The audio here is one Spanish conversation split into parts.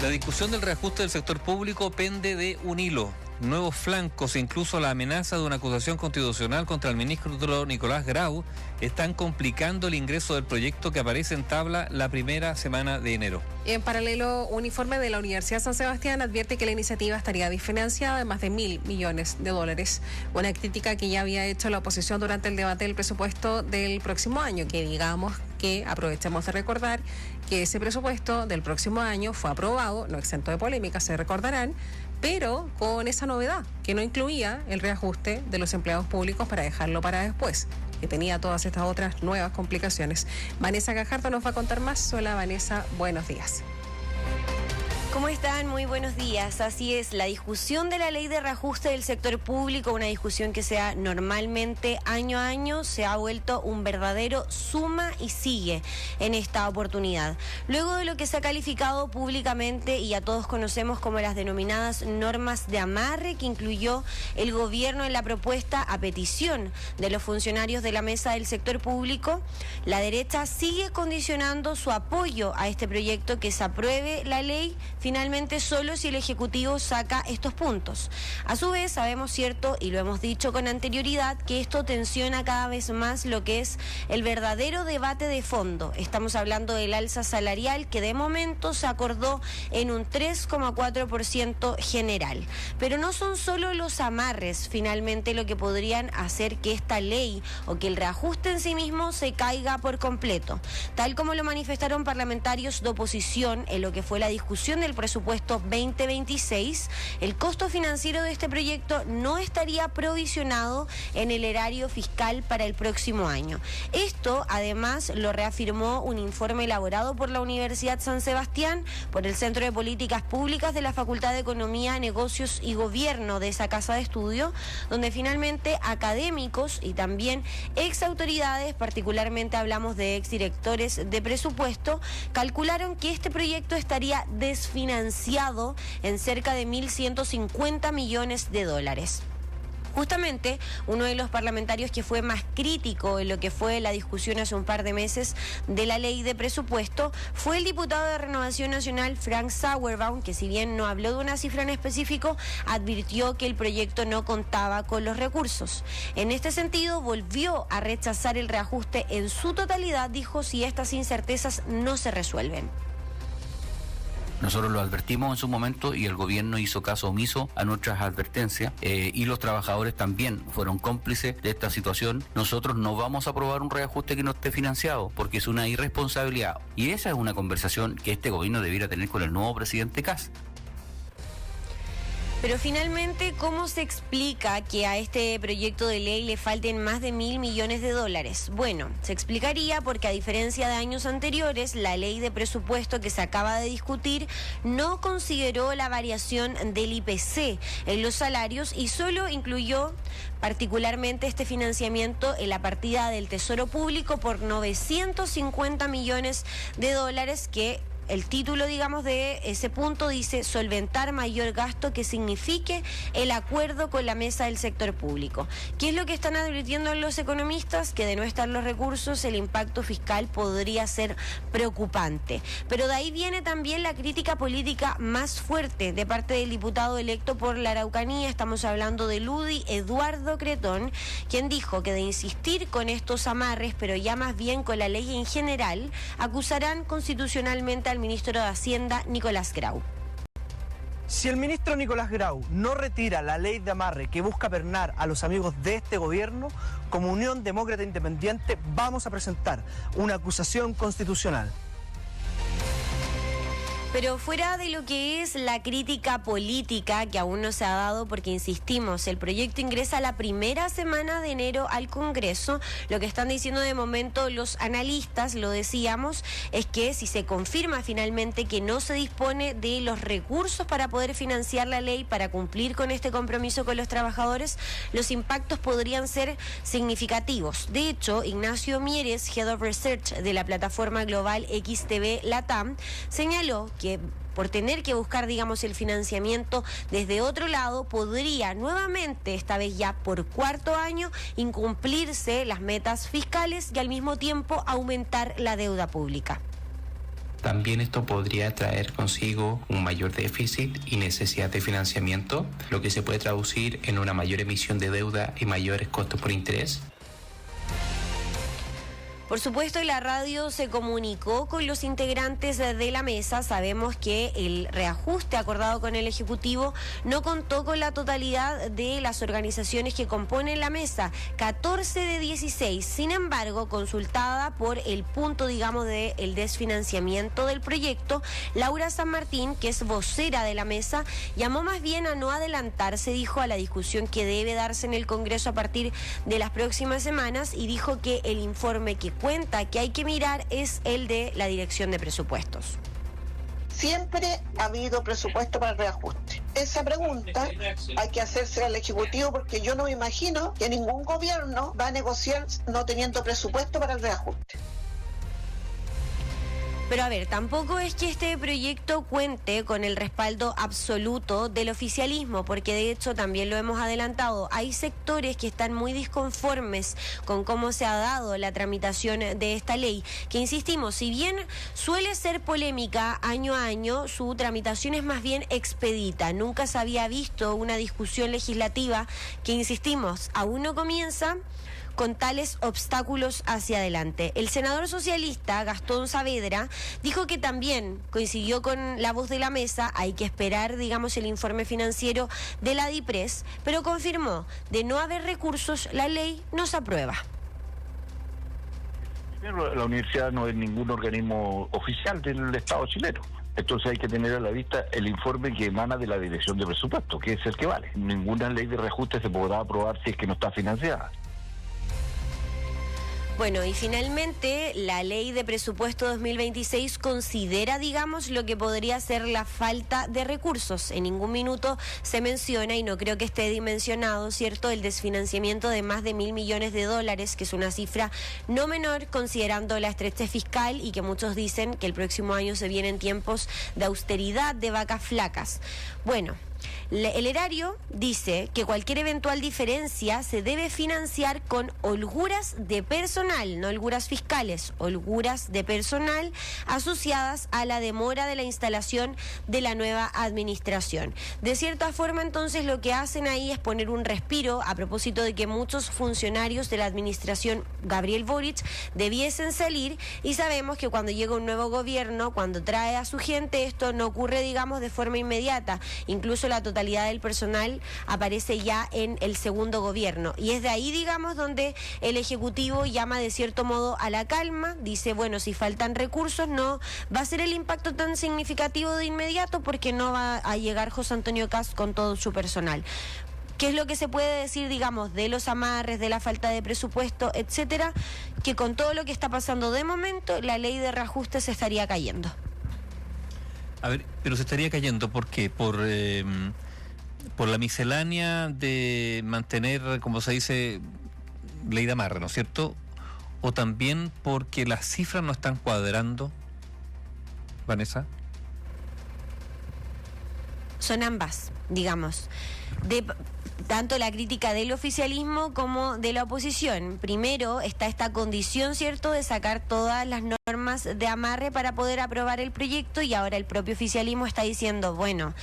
La discusión del reajuste del sector público pende de un hilo. Nuevos flancos e incluso la amenaza de una acusación constitucional contra el ministro Nicolás Grau están complicando el ingreso del proyecto que aparece en tabla la primera semana de enero. En paralelo, un informe de la Universidad San Sebastián advierte que la iniciativa estaría desfinanciada de más de $1.000 millones. Una crítica que ya había hecho la oposición durante el debate del presupuesto del próximo año, que digamos que aprovechemos de recordar que ese presupuesto del próximo año fue aprobado, no exento de polémica, se recordarán, pero con esa novedad, que no incluía el reajuste de los empleados públicos para dejarlo para después, que tenía todas estas otras nuevas complicaciones. Vanessa Gajardo nos va a contar más. Hola Vanessa, buenos días. ¿Cómo están? Muy buenos días. Así es, la discusión de la ley de reajuste del sector público, una discusión que se da normalmente año a año, se ha vuelto un verdadero suma y sigue en esta oportunidad. Luego de lo que se ha calificado públicamente y a todos conocemos como las denominadas normas de amarre que incluyó el gobierno en la propuesta a petición de los funcionarios de la mesa del sector público, la derecha sigue condicionando su apoyo a este proyecto que se apruebe la ley finalmente solo si el Ejecutivo saca estos puntos. A su vez, sabemos cierto, y lo hemos dicho con anterioridad, que esto tensiona cada vez más lo que es el verdadero debate de fondo. Estamos hablando del alza salarial que de momento se acordó en un 3,4% general. Pero no son solo los amarres finalmente lo que podrían hacer que esta ley o que el reajuste en sí mismo se caiga por completo. Tal como lo manifestaron parlamentarios de oposición en lo que fue la discusión del presupuesto 2026, el costo financiero de este proyecto no estaría provisionado en el erario fiscal para el próximo año. Esto, además, lo reafirmó un informe elaborado por la Universidad San Sebastián, por el Centro de Políticas Públicas de la Facultad de Economía, Negocios y Gobierno de esa casa de estudio, donde finalmente académicos y también ex autoridades, particularmente hablamos de ex directores de presupuesto, calcularon que este proyecto estaría desfinanciado en cerca de $1.150 millones. Justamente, uno de los parlamentarios que fue más crítico en lo que fue la discusión hace un par de meses de la ley de presupuesto fue el diputado de Renovación Nacional, Frank Sauerbaum, que si bien no habló de una cifra en específico, advirtió que el proyecto no contaba con los recursos. En este sentido, volvió a rechazar el reajuste en su totalidad, dijo, si estas incertezas no se resuelven. Nosotros lo advertimos en su momento y el gobierno hizo caso omiso a nuestras advertencias y los trabajadores también fueron cómplices de esta situación. Nosotros no vamos a aprobar un reajuste que no esté financiado porque es una irresponsabilidad y esa es una conversación que este gobierno debiera tener con el nuevo presidente Kast. Pero finalmente, ¿cómo se explica que a este proyecto de ley le falten más de $1.000 millones? Bueno, se explicaría porque a diferencia de años anteriores, la ley de presupuesto que se acaba de discutir no consideró la variación del IPC en los salarios y solo incluyó particularmente este financiamiento en la partida del Tesoro Público por $950 millones que el título, digamos, de ese punto dice solventar mayor gasto que signifique el acuerdo con la mesa del sector público. ¿Qué es lo que están advirtiendo los economistas? Que de no estar los recursos, el impacto fiscal podría ser preocupante. Pero de ahí viene también la crítica política más fuerte de parte del diputado electo por la Araucanía. Estamos hablando de Ludi Eduardo Cretón, quien dijo que de insistir con estos amarres, pero ya más bien con la ley en general, acusarán constitucionalmente al ministro de Hacienda, Nicolás Grau. Si el ministro Nicolás Grau no retira la ley de amarre que busca pernar a los amigos de este gobierno, como Unión Demócrata Independiente vamos a presentar una acusación constitucional. Pero fuera de lo que es la crítica política, que aún no se ha dado porque, insistimos, el proyecto ingresa la primera semana de enero al Congreso, lo que están diciendo de momento los analistas, lo decíamos, es que si se confirma finalmente que no se dispone de los recursos para poder financiar la ley, para cumplir con este compromiso con los trabajadores, los impactos podrían ser significativos. De hecho, Ignacio Mieres, Head of Research de la plataforma global XTB Latam, señaló que por tener que buscar, digamos, el financiamiento desde otro lado, podría nuevamente, esta vez ya por cuarto año, incumplirse las metas fiscales y al mismo tiempo aumentar la deuda pública. También esto podría traer consigo un mayor déficit y necesidad de financiamiento, lo que se puede traducir en una mayor emisión de deuda y mayores costos por interés. Por supuesto, la radio se comunicó con los integrantes de la mesa. Sabemos que el reajuste acordado con el Ejecutivo no contó con la totalidad de las organizaciones que componen la mesa, 14 de 16. Sin embargo, consultada por el punto, digamos, del desfinanciamiento del proyecto, Laura San Martín, que es vocera de la mesa, llamó más bien a no adelantarse, dijo, a la discusión que debe darse en el Congreso a partir de las próximas semanas, y dijo que el informe que cuenta que hay que mirar es el de la Dirección de Presupuestos. Siempre ha habido presupuesto para el reajuste. Esa pregunta hay que hacerse al Ejecutivo, porque yo no me imagino que ningún gobierno va a negociar no teniendo presupuesto para el reajuste. Pero a ver, tampoco es que este proyecto cuente con el respaldo absoluto del oficialismo, porque de hecho también lo hemos adelantado. Hay sectores que están muy disconformes con cómo se ha dado la tramitación de esta ley, que insistimos, si bien suele ser polémica año a año, su tramitación es más bien expedita. Nunca se había visto una discusión legislativa que, insistimos, aún no comienza con tales obstáculos hacia adelante. El senador socialista Gastón Saavedra dijo que también coincidió con la voz de la mesa, hay que esperar, digamos, el informe financiero de la DIPRES, pero confirmó, de no haber recursos, la ley no se aprueba. Primero, la universidad no es ningún organismo oficial del Estado chileno. Entonces hay que tener a la vista el informe que emana de la Dirección de Presupuesto, que es el que vale. Ninguna ley de reajuste se podrá aprobar si es que no está financiada. Bueno, y finalmente la ley de presupuesto 2026 considera, digamos, lo que podría ser la falta de recursos. En ningún minuto se menciona, y no creo que esté dimensionado, ¿cierto?, el desfinanciamiento de más de $1.000 millones, que es una cifra no menor considerando la estrechez fiscal y que muchos dicen que el próximo año se vienen tiempos de austeridad, de vacas flacas. Bueno, el erario dice que cualquier eventual diferencia se debe financiar con holguras de personal, no holguras fiscales, holguras de personal asociadas a la demora de la instalación de la nueva administración. De cierta forma, entonces, lo que hacen ahí es poner un respiro a propósito de que muchos funcionarios de la administración Gabriel Boric debiesen salir, y sabemos que cuando llega un nuevo gobierno, cuando trae a su gente, esto no ocurre, digamos, de forma inmediata. Incluso la totalidad del personal aparece ya en el segundo gobierno, y es de ahí, digamos, donde el Ejecutivo llama de cierto modo a la calma. Dice, bueno, si faltan recursos no va a ser el impacto tan significativo de inmediato, porque no va a llegar José Antonio Kast con todo su personal. ¿Qué es lo que se puede decir, digamos, de los amarres, de la falta de presupuesto, etcétera? Que con todo lo que está pasando de momento, la ley de reajuste se estaría cayendo. A ver, pero se estaría cayendo, ¿por qué? Por la miscelánea de mantener, como se dice, ley de amarre, ¿no es cierto? O también porque las cifras no están cuadrando, Vanessa. Son ambas, digamos, tanto la crítica del oficialismo como de la oposición. Primero está esta condición, ¿cierto?, de sacar todas las normas de amarre para poder aprobar el proyecto, y ahora el propio oficialismo está diciendo, bueno,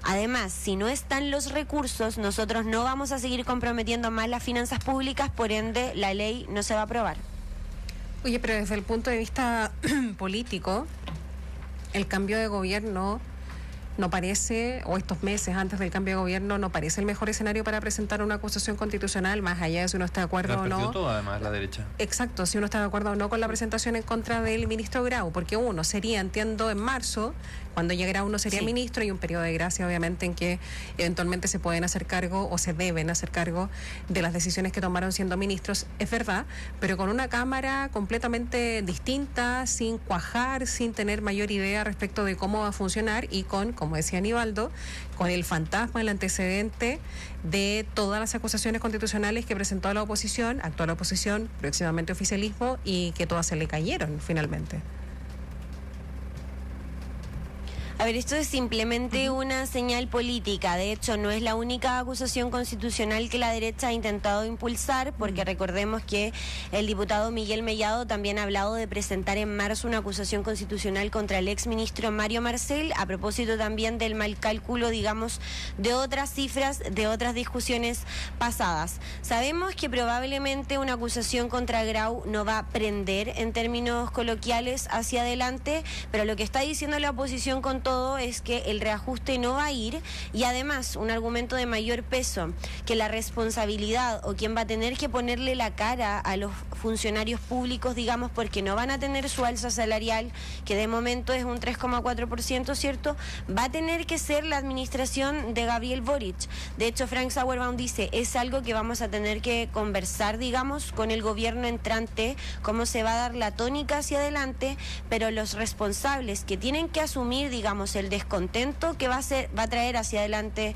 además, si no están los recursos, nosotros no vamos a seguir comprometiendo más las finanzas públicas, por ende la ley no se va a aprobar. Oye, pero desde el punto de vista político, el cambio de gobierno no parece, o estos meses antes del cambio de gobierno, no parece el mejor escenario para presentar una acusación constitucional, más allá de si uno está de acuerdo o no. Todo, además, la derecha. Exacto, si uno está de acuerdo o no con la presentación en contra del ministro Grau, porque uno sería, entiendo, en marzo, cuando ya Grau no sería ministro, y un periodo de gracia, obviamente, en que eventualmente se pueden hacer cargo o se deben hacer cargo de las decisiones que tomaron siendo ministros, es verdad, pero con una Cámara completamente distinta, sin cuajar, sin tener mayor idea respecto de cómo va a funcionar, y con, como decía Aníbaldo, con el fantasma, el antecedente de todas las acusaciones constitucionales que presentó la oposición, actual oposición, próximamente oficialismo, y que todas se le cayeron finalmente. A A ver, esto es simplemente una señal política. De hecho, no es la única acusación constitucional que la derecha ha intentado impulsar, porque recordemos que el diputado Miguel Mellado también ha hablado de presentar en marzo una acusación constitucional contra el exministro Mario Marcel, a propósito también del mal cálculo, digamos, de otras cifras, de otras discusiones pasadas. Sabemos que probablemente una acusación contra Grau no va a prender en términos coloquiales hacia adelante, pero lo que está diciendo la oposición con todo es que el reajuste no va a ir, y además un argumento de mayor peso, que la responsabilidad o quien va a tener que ponerle la cara a los funcionarios públicos, digamos, porque no van a tener su alza salarial, que de momento es un 3,4%, ¿cierto? Va a tener que ser la administración de Gabriel Boric. De hecho, Frank Sauerbaum dice, es algo que vamos a tener que conversar, digamos, con el gobierno entrante, cómo se va a dar la tónica hacia adelante, pero los responsables que tienen que asumir, digamos, el descontento que va a traer hacia adelante,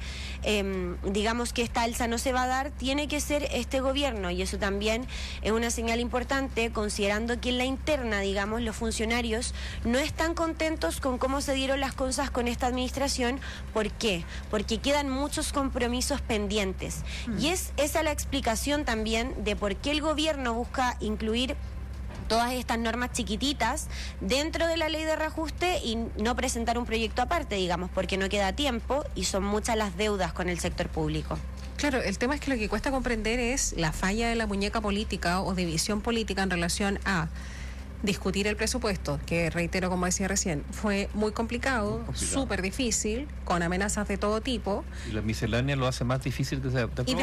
digamos, que esta alza no se va a dar, tiene que ser este gobierno, y eso también es una señal importante, considerando que en la interna, digamos, los funcionarios no están contentos con cómo se dieron las cosas con esta administración. ¿Por qué? Porque quedan muchos compromisos pendientes, y es esa la explicación también de por qué el gobierno busca incluir todas estas normas chiquititas dentro de la ley de reajuste y no presentar un proyecto aparte, digamos, porque no queda tiempo y son muchas las deudas con el sector público. Claro, el tema es que lo que cuesta comprender es la falla de la muñeca política o de visión política en relación a discutir el presupuesto, que reitero, como decía recién, fue muy complicado, súper difícil, con amenazas de todo tipo. Y la miscelánea lo hace más difícil de aprobar. Y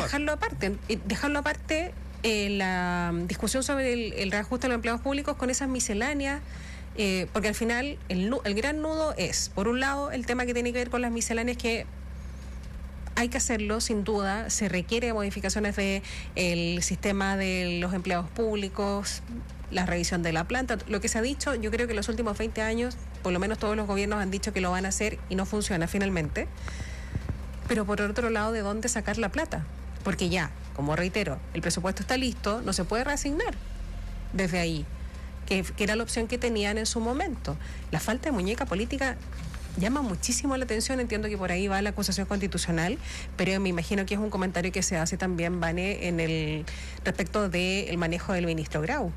dejarlo aparte, la discusión sobre el reajuste de los empleados públicos con esas misceláneas, porque al final el gran nudo es, por un lado, el tema que tiene que ver con las misceláneas, que hay que hacerlo, sin duda, se requiere modificaciones del sistema de los empleados públicos, la revisión de la planta, lo que se ha dicho. Yo creo que en los últimos 20 años, por lo menos todos los gobiernos han dicho que lo van a hacer y no funciona finalmente. Pero por otro lado, ¿de dónde sacar la plata? Porque ya, como reitero, el presupuesto está listo, no se puede reasignar desde ahí, que era la opción que tenían en su momento. La falta de muñeca política llama muchísimo la atención. Entiendo que por ahí va la acusación constitucional, pero me imagino que es un comentario que se hace también, Vane, en el respecto del manejo del ministro Grau.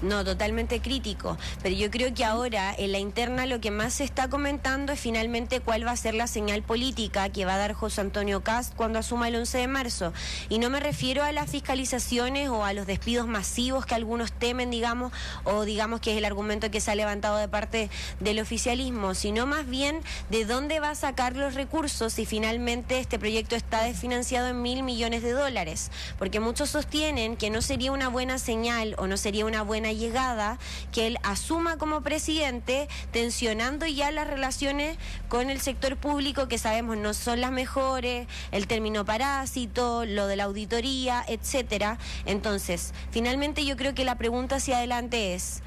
No, totalmente crítico, pero yo creo que ahora en la interna lo que más se está comentando es finalmente cuál va a ser la señal política que va a dar José Antonio Kast cuando asuma el 11 de marzo. Y no me refiero a las fiscalizaciones o a los despidos masivos que algunos temen, digamos, o digamos que es el argumento que se ha levantado de parte del oficialismo, sino más bien de dónde va a sacar los recursos si finalmente este proyecto está desfinanciado en $1.000 millones, porque muchos sostienen que no sería una buena señal o no sería una buena llegada que él asuma como presidente, tensionando ya las relaciones con el sector público, que sabemos no son las mejores, el término parásito, lo de la auditoría, etcétera. Entonces, finalmente yo creo que la pregunta hacia adelante es: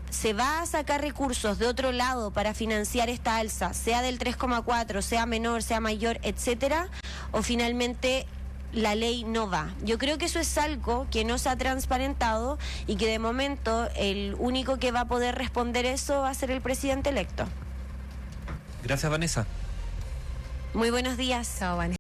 ¿se va a sacar recursos de otro lado para financiar esta alza, sea del 3,4, sea menor, sea mayor, etcétera? ¿O finalmente la ley no va? Yo creo que eso es algo que no se ha transparentado y que de momento el único que va a poder responder eso va a ser el presidente electo. Gracias, Vanessa. Muy buenos días. Chao, Vanessa.